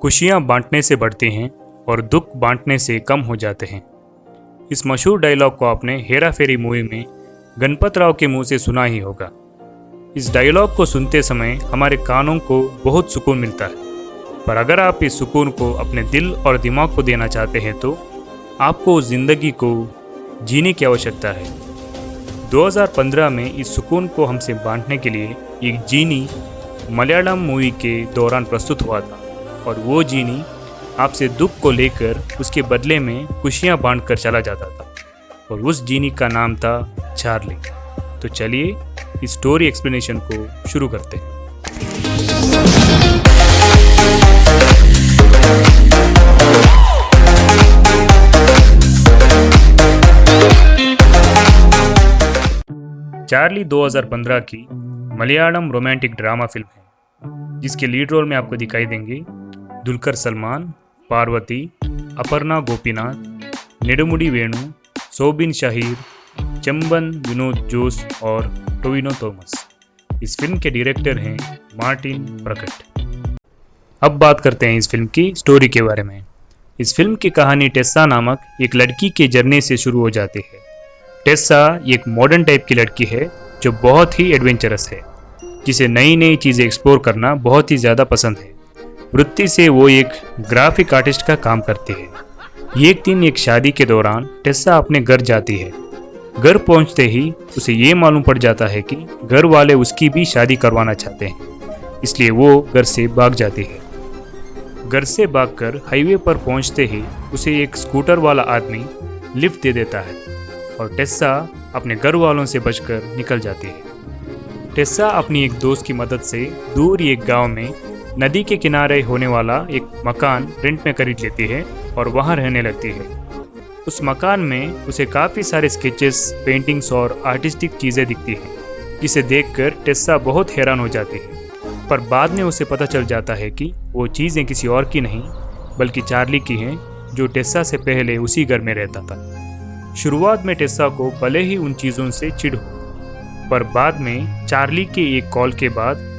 खुशियाँ बांटने से बढ़ती हैं और दुख बांटने से कम हो जाते हैं। इस मशहूर डायलॉग को आपने हेरा फेरी मूवी में गणपत राव के मुंह से सुना ही होगा। इस डायलॉग को सुनते समय हमारे कानों को बहुत सुकून मिलता है, पर अगर आप इस सुकून को अपने दिल और दिमाग को देना चाहते हैं तो आपको उस जिंदगी को जीने की आवश्यकता है। 2015 में इस सुकून को हमसे बांटने के लिए एक जीनी मलयालम मूवी के दौरान प्रस्तुत हुआ था, और वो जीनी आपसे दुख को लेकर उसके बदले में खुशियाँ बांट कर चला जाता था, और उस जीनी का नाम था चार्ली। तो चलिए इस स्टोरी एक्सप्लेनेशन को शुरू करते हैं। चार्ली 2015 की मलयालम रोमांटिक ड्रामा फिल्म है, जिसके लीड रोल में आपको दिखाई देंगे दुलकर सलमान, पार्वती, अपर्णा गोपीनाथ, नेडुमुडी वेणु, सोबिन शाहिर, चंबन विनोद जोस और टोविनो थॉमस। इस फिल्म के डायरेक्टर हैं मार्टिन प्रकट। अब बात करते हैं इस फिल्म की स्टोरी के बारे में। इस फिल्म की कहानी टेस्सा नामक एक लड़की के जर्नी से शुरू हो जाती है। टेस्सा एक मॉडर्न टाइप की लड़की है जो बहुत ही एडवेंचरस है, जिसे नई नई चीज़ें एक्सप्लोर करना बहुत ही ज़्यादा पसंद है। वृत्ति से वो एक ग्राफिक आर्टिस्ट का काम करती है। एक दिन एक शादी के दौरान टेस्सा अपने घर जाती है। घर पहुंचते ही उसे ये मालूम पड़ जाता है कि घर वाले उसकी भी शादी करवाना चाहते हैं, इसलिए वो घर से भाग जाती है। घर से भागकर हाईवे पर पहुंचते ही उसे एक स्कूटर वाला आदमी लिफ्ट दे देता है और टेस्सा अपने घर वालों से बचकर निकल जाती है। टेस्सा अपनी एक दोस्त की मदद से दूर एक गांव में नदी के किनारे होने वाला एक मकान रेंट में खरीद लेती है और वहां रहने लगती है। उस मकान में उसे काफ़ी सारे स्केचेस, पेंटिंग्स और आर्टिस्टिक चीज़ें दिखती हैं, जिसे देखकर टेस्सा बहुत हैरान हो जाती है। पर बाद में उसे पता चल जाता है कि वो चीज़ें किसी और की नहीं बल्कि चार्ली की हैं, जो टेस्सा से पहले उसी घर में रहता था। शुरुआत में टेस्सा को भले ही उन चीज़ों से चिढ़ हो, पर बाद में चार्ली के एक कॉल के बाद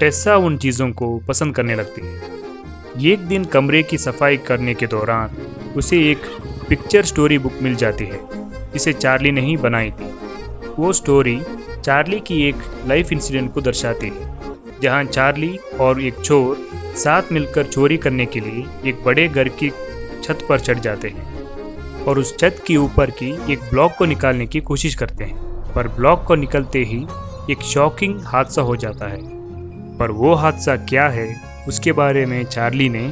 टेस्सा उन चीज़ों को पसंद करने लगती है। एक दिन कमरे की सफाई करने के दौरान उसे एक पिक्चर स्टोरी बुक मिल जाती है, जिसे चार्ली ने ही बनाई थी। वो स्टोरी चार्ली की एक लाइफ इंसिडेंट को दर्शाती है, जहां चार्ली और एक चोर साथ मिलकर चोरी करने के लिए एक बड़े घर की छत पर चढ़ जाते हैं और उस छत के ऊपर की एक ब्लॉक को निकालने की कोशिश करते हैं। पर ब्लॉक को निकलते ही एक शॉकिंग हादसा हो जाता है। पर वो हादसा क्या है, उसके बारे में चार्ली ने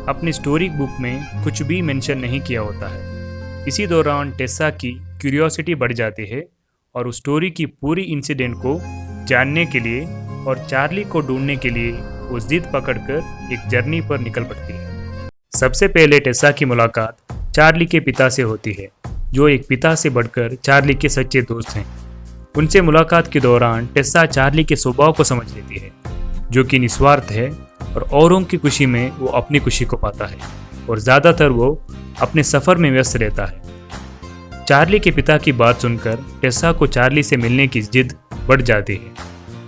अपनी स्टोरी बुक में कुछ भी मेंशन नहीं किया होता है। इसी दौरान टेस्सा की क्यूरियोसिटी बढ़ जाती है और उस स्टोरी की पूरी इंसिडेंट को जानने के लिए और चार्ली को ढूंढने के लिए वो जिद पकड़कर एक जर्नी पर निकल पड़ती है। सबसे पहले टेस्सा की मुलाकात चार्ली के पिता से होती है, जो एक पिता से बढ़कर चार्ली के सच्चे दोस्त हैं। उनसे मुलाकात के दौरान टेस्सा चार्ली के स्वभाव को समझ लेती है, जो कि निस्वार्थ है और औरों की खुशी में वो अपनी खुशी को पाता है और ज़्यादातर वो अपने सफ़र में व्यस्त रहता है। चार्ली के पिता की बात सुनकर टेस्सा को चार्ली से मिलने की जिद बढ़ जाती है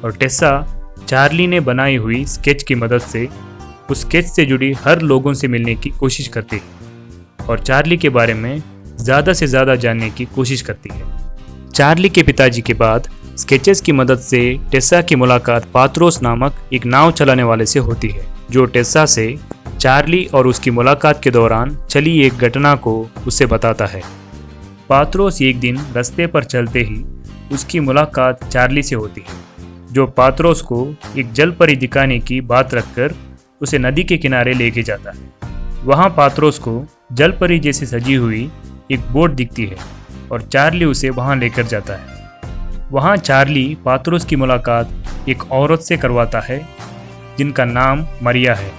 और टेस्सा चार्ली ने बनाई हुई स्केच की मदद से उस स्केच से जुड़ी हर लोगों से मिलने की कोशिश करती है और चार्ली के बारे में ज़्यादा से ज़्यादा जानने की कोशिश करती है। चार्ली के पिताजी के बाद स्केचेस की मदद से टेस्सा की मुलाकात पात्रोस नामक एक नाव चलाने वाले से होती है, जो टेस्सा से चार्ली और उसकी मुलाकात के दौरान चली एक घटना को उससे बताता है। पात्रोस एक दिन रास्ते पर चलते ही उसकी मुलाकात चार्ली से होती है, जो पात्रोस को एक जल परी दिखाने की बात रखकर उसे नदी के किनारे लेके जाता है। वहाँ पात्रोस को जल परी जैसी सजी हुई एक बोट दिखती है और चार्ली उसे वहाँ लेकर जाता है। वहाँ चार्ली पात्रोस की मुलाकात एक औरत से करवाता है, जिनका नाम मरिया है,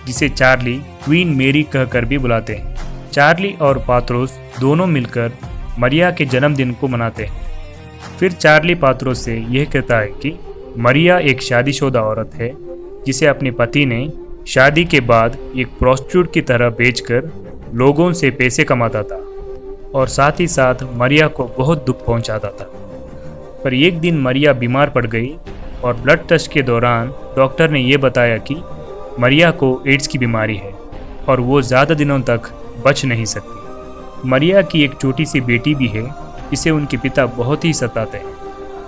जिसे चार्ली क्वीन मेरी कहकर भी बुलाते हैं। चार्ली और पात्रोस दोनों मिलकर मरिया के जन्मदिन को मनाते हैं। फिर चार्ली पात्रोस से यह कहता है कि मरिया एक शादीशुदा औरत है, जिसे अपने पति ने शादी के बाद एक प्रोस्टिट्यूट की तरह बेचकर लोगों से पैसे कमाता था और साथ ही साथ मरिया को बहुत दुख पहुंचाता था। पर एक दिन मरिया बीमार पड़ गई और ब्लड टेस्ट के दौरान डॉक्टर ने यह बताया कि मरिया को एड्स की बीमारी है और वो ज़्यादा दिनों तक बच नहीं सकती। मरिया की एक छोटी सी बेटी भी है जिसे उनके पिता बहुत ही सताते हैं,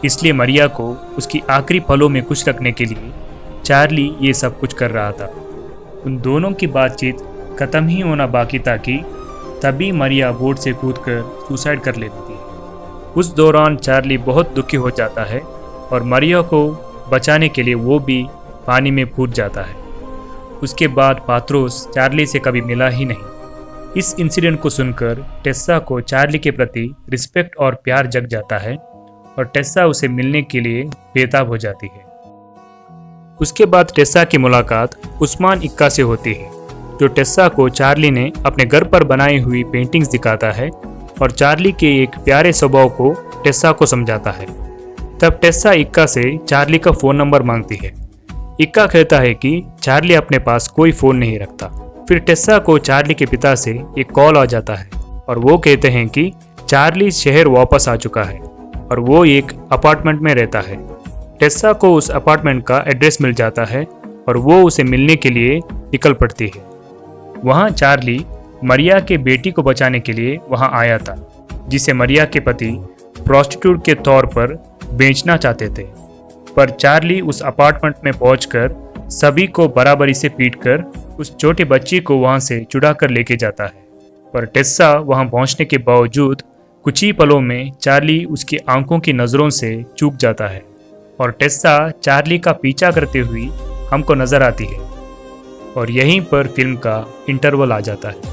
इसलिए मरिया को उसकी आखिरी पलों में खुश रखने के लिए चार्ली ये सब कुछ कर रहा था। उन दोनों की बातचीत ख़त्म ही होना बाकी था कि तभी मरिया बोट से कूदकर सुसाइड कर लेती है। उस दौरान चार्ली बहुत दुखी हो जाता है और मरिया को बचाने के लिए वो भी पानी में कूद जाता है। उसके बाद पात्रोस चार्ली से कभी मिला ही नहीं। इस इंसिडेंट को सुनकर टेस्सा को चार्ली के प्रति रिस्पेक्ट और प्यार जग जाता है और टेस्सा उसे मिलने के लिए बेताब हो जाती है। उसके बाद टेस्सा की मुलाकात उस्मान इक्का से होती है, जो टेस्सा को चार्ली ने अपने घर पर बनाई हुई पेंटिंग्स दिखाता है और चार्ली के एक प्यारे स्वभाव को टेस्सा को समझाता है। तब टेस्सा इक्का से चार्ली का फ़ोन नंबर मांगती है। इक्का कहता है कि चार्ली अपने पास कोई फ़ोन नहीं रखता। फिर टेस्सा को चार्ली के पिता से एक कॉल आ जाता है और वो कहते हैं कि चार्ली शहर वापस आ चुका है और वो एक अपार्टमेंट में रहता है। टेस्सा को उस अपार्टमेंट का एड्रेस मिल जाता है और वो उसे मिलने के लिए निकल पड़ती है। वहाँ चार्ली मरिया के बेटी को बचाने के लिए वहाँ आया था, जिसे मरिया के पति प्रोस्टिट्यूट के तौर पर बेचना चाहते थे। पर चार्ली उस अपार्टमेंट में पहुंचकर सभी को बराबरी से पीटकर उस छोटे बच्ची को वहां से चुड़ा कर लेके जाता है। पर टेस्सा वहां पहुंचने के बावजूद कुछ ही पलों में चार्ली उसकी आंखों की नज़रों से चूक जाता है और टेस्सा चार्ली का पीछा करते हुए हमको नजर आती है और यहीं पर फिल्म का इंटरवल आ जाता है।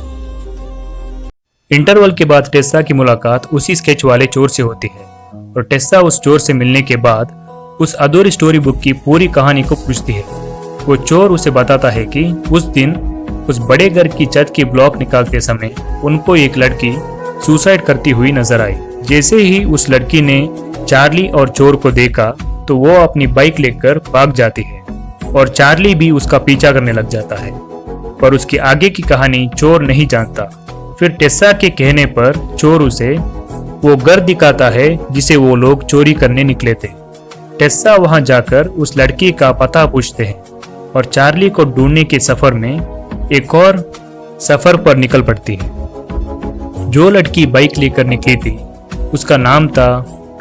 इंटरवल के बाद टेस्सा की मुलाकात उसी स्केच वाले चोर से होती है और टेस्सा उस चोर से मिलने के बाद उस अधूरी स्टोरी बुक की पूरी कहानी को पूछती है। वो चोर उसे बताता है कि उस दिन उस बड़े घर की छत की ब्लॉक निकालते समय उनको एक लड़की सुसाइड करती हुई नजर आई। जैसे ही उस लड़की ने चार्ली और चोर को देखा तो वो अपनी बाइक लेकर भाग जाती है और चार्ली भी उसका पीछा करने लग जाता है, पर उसकी आगे की कहानी चोर नहीं जानता। फिर टेस्सा के कहने पर चोर उसे वो घर दिखाता है जिसे वो लोग चोरी करने निकले थे। टेस्सा वहां जाकर उस लड़की का पता पूछते हैं और चार्ली को ढूंढने के सफर में एक और सफर पर निकल पड़ती है। जो लड़की बाइक लेकर निकली थी उसका नाम था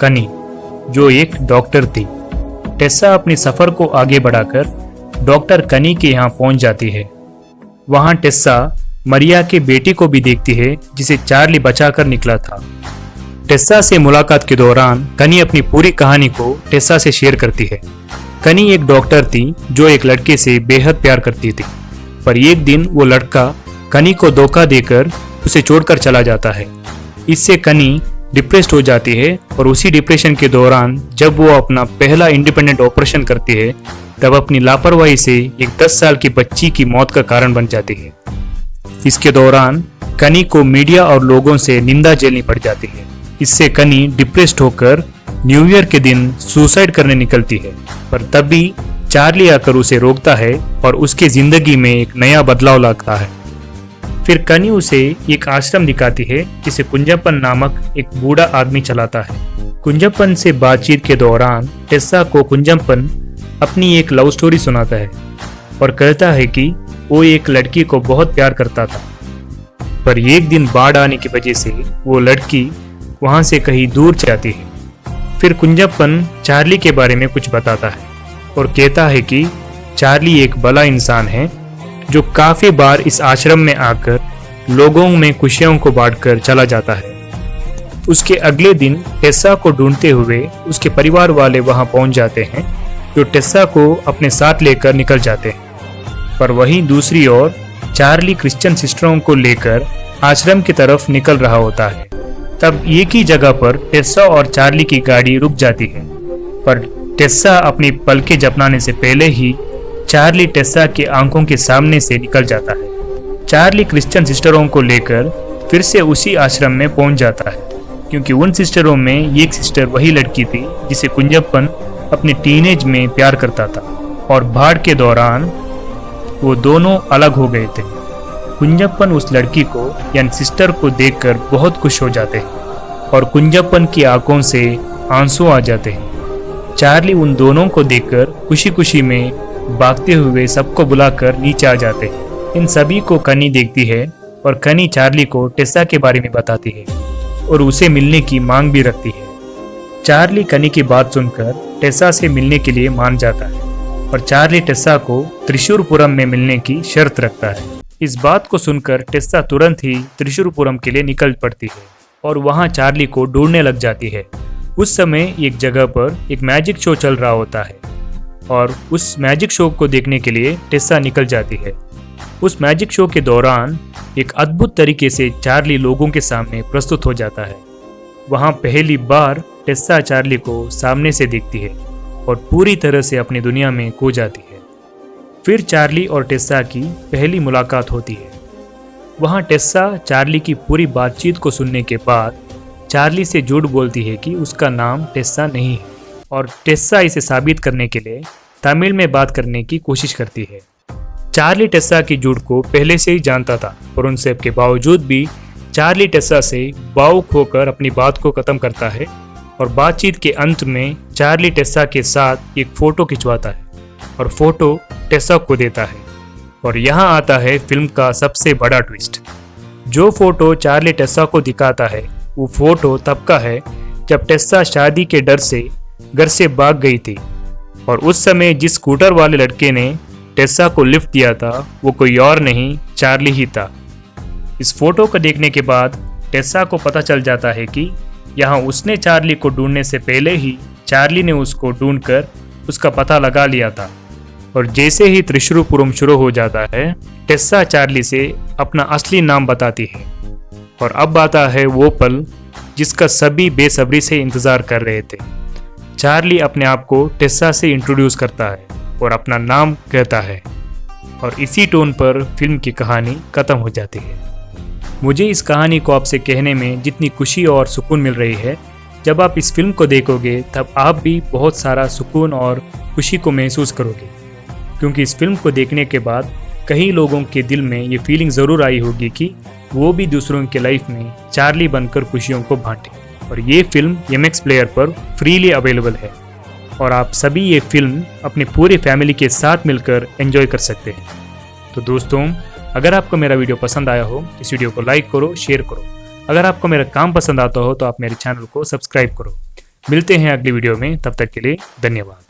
कनी, जो एक डॉक्टर थी। टेस्सा अपनी सफर को आगे बढ़ाकर डॉक्टर कनी के यहाँ पहुंच जाती है। वहां टेस्सा मरिया के बेटी को भी देखती है जिसे चार्ली बचाकर निकला था। टेस्सा से मुलाकात के दौरान कनी अपनी पूरी कहानी को टेस्सा से शेयर करती है। कनी एक डॉक्टर थी जो एक लड़के से बेहद प्यार करती थी, पर एक दिन वो लड़का कनी को धोखा देकर उसे छोड़कर चला जाता है। इससे कनी डिप्रेस्ड हो जाती है और उसी डिप्रेशन के दौरान जब वो अपना पहला इंडिपेंडेंट ऑपरेशन करती है तब अपनी लापरवाही से एक 10 साल की बच्ची की मौत का कारण बन जाती है। इसके दौरान कनी को मीडिया और लोगों से निंदा झेलनी पड़ जाती है। इससे कनी डिप्रेस्ड होकर न्यू ईयर के दिन सुसाइड करने निकलती है, पर तभी चार्ली आकर उसे रोकता है और उसकी जिंदगी में एक नया बदलाव लाता है। फिर कनी उसे एक आश्रम दिखाती है जिसे कुंजप्पन नामक एक बूढ़ा आदमी चलाता है। कुंजप्पन से बातचीत के दौरान टेस्सा को कुंजप्पन अपनी एक लव स्टोरी सुनाता है और कहता है कि वो एक लड़की को बहुत प्यार करता था, पर एक दिन बाढ़ आने की वजह से वो लड़की वहां से कहीं दूर जाती है। फिर कुंजप्पन चार्ली के बारे में कुछ बताता है और कहता है कि चार्ली एक भला इंसान है जो काफी बार इस आश्रम में आकर लोगों में खुशियों को बांटकर चला जाता है। उसके अगले दिन टेस्सा को ढूंढते हुए उसके परिवार वाले वहां पहुंच जाते हैं, जो टेस्सा को अपने साथ लेकर निकल जाते हैं। पर वहीं दूसरी ओर चार्ली क्रिश्चियन सिस्टरों को लेकर आश्रम की तरफ निकल रहा होता है। तब एक ही जगह पर टेस्सा और चार्ली की गाड़ी रुक जाती है, पर टेस्सा अपनी पलकें झपकाने से पहले ही चार्ली टेस्सा की आंखों के सामने से निकल जाता है। चार्ली क्रिश्चियन सिस्टरों को लेकर फिर से उसी आश्रम में पहुंच जाता है, क्योंकि उन सिस्टरों में एक सिस्टर वही लड़की थी जिसे कुंजप्पन अपने टीनेज में प्यार करता था और बाढ़ के दौरान वो दोनों अलग हो गए थे। कुंजप्पन उस लड़की को यानी सिस्टर को देखकर बहुत खुश हो जाते हैं और कुंजप्पन की आंखों से आंसू आ जाते हैं। चार्ली उन दोनों को देखकर खुशी खुशी में भागते हुए सबको बुलाकर नीचे आ जाते हैं। इन सभी को कनी देखती है और कनी चार्ली को टेसा के बारे में बताती है और उसे मिलने की मांग भी रखती है। चार्ली कनी की बात सुनकर टेसा से मिलने के लिए मान जाता है और चार्ली टेसा को त्रिशूरपुरम में मिलने की शर्त रखता है। इस बात को सुनकर टेसा तुरंत ही त्रिशूरपुरम के लिए निकल पड़ती है और वहां चार्ली को ढूंढने लग जाती है। उस समय एक जगह पर एक मैजिक शो चल रहा होता है और उस मैजिक शो को देखने के लिए टेसा निकल जाती है। उस मैजिक शो के दौरान एक अद्भुत तरीके से चार्ली लोगों के सामने प्रस्तुत हो जाता है। वहां पहली बार टेसा चार्ली को सामने से देखती है और पूरी तरह से अपनी दुनिया में खो जाती है। फिर चार्ली और टेसा की पहली मुलाकात होती है। वहां टेसा चार्ली की पूरी बातचीत को सुनने के बाद चार्ली से झूठ बोलती है कि उसका नाम टेसा नहीं है और टेसा इसे साबित करने के लिए तमिल में बात करने की कोशिश करती है। चार्ली टेसा की झूठ को पहले से ही जानता था और उन सब के बावजूद भी चार्ली टेसा से भावुक होकर अपनी बात को खत्म करता है और बातचीत के अंत में चार्ली टेसा के साथ एक फोटो खिंचवाता है और फोटो टेसा को देता है। और यहाँ आता है फिल्म का सबसे बड़ा ट्विस्ट। जो फोटो चार्ली टेसा को दिखाता है वो फोटो तब का है जब टेसा शादी के डर से घर से भाग गई थी और उस समय जिस स्कूटर वाले लड़के ने टेसा को लिफ्ट दिया था वो कोई और नहीं चार्ली ही था। इस फोटो को देखने के बाद टेसा को पता चल जाता है कि यहाँ उसने चार्ली को ढूंढने से पहले ही चार्ली ने उसको ढूंढकर उसका पता लगा लिया था। और जैसे ही त्रिशूरपुरम शुरू हो जाता है टेसा चार्ली से अपना असली नाम बताती है और अब आता है वो पल जिसका सभी बेसब्री से इंतज़ार कर रहे थे। चार्ली अपने आप को टेसा से इंट्रोड्यूस करता है और अपना नाम कहता है और इसी टोन पर फिल्म की कहानी खत्म हो जाती है। मुझे इस कहानी को आपसे कहने में जितनी खुशी और सुकून मिल रही है, जब आप इस फिल्म को देखोगे तब आप भी बहुत सारा सुकून और खुशी को महसूस करोगे, क्योंकि इस फिल्म को देखने के बाद कई लोगों के दिल में ये फीलिंग ज़रूर आई होगी कि वो भी दूसरों के लाइफ में चार्ली बनकर खुशियों को बांटे। और ये फिल्म MX प्लेयर पर फ्रीली अवेलेबल है और आप सभी ये फिल्म अपने पूरे फैमिली के साथ मिलकर एंजॉय कर सकते हैं। तो दोस्तों, अगर आपको मेरा वीडियो पसंद आया हो इस वीडियो को लाइक करो, शेयर करो। अगर आपको मेरा काम पसंद आता हो तो आप मेरे चैनल को सब्सक्राइब करो। मिलते हैं अगली वीडियो में, तब तक के लिए धन्यवाद।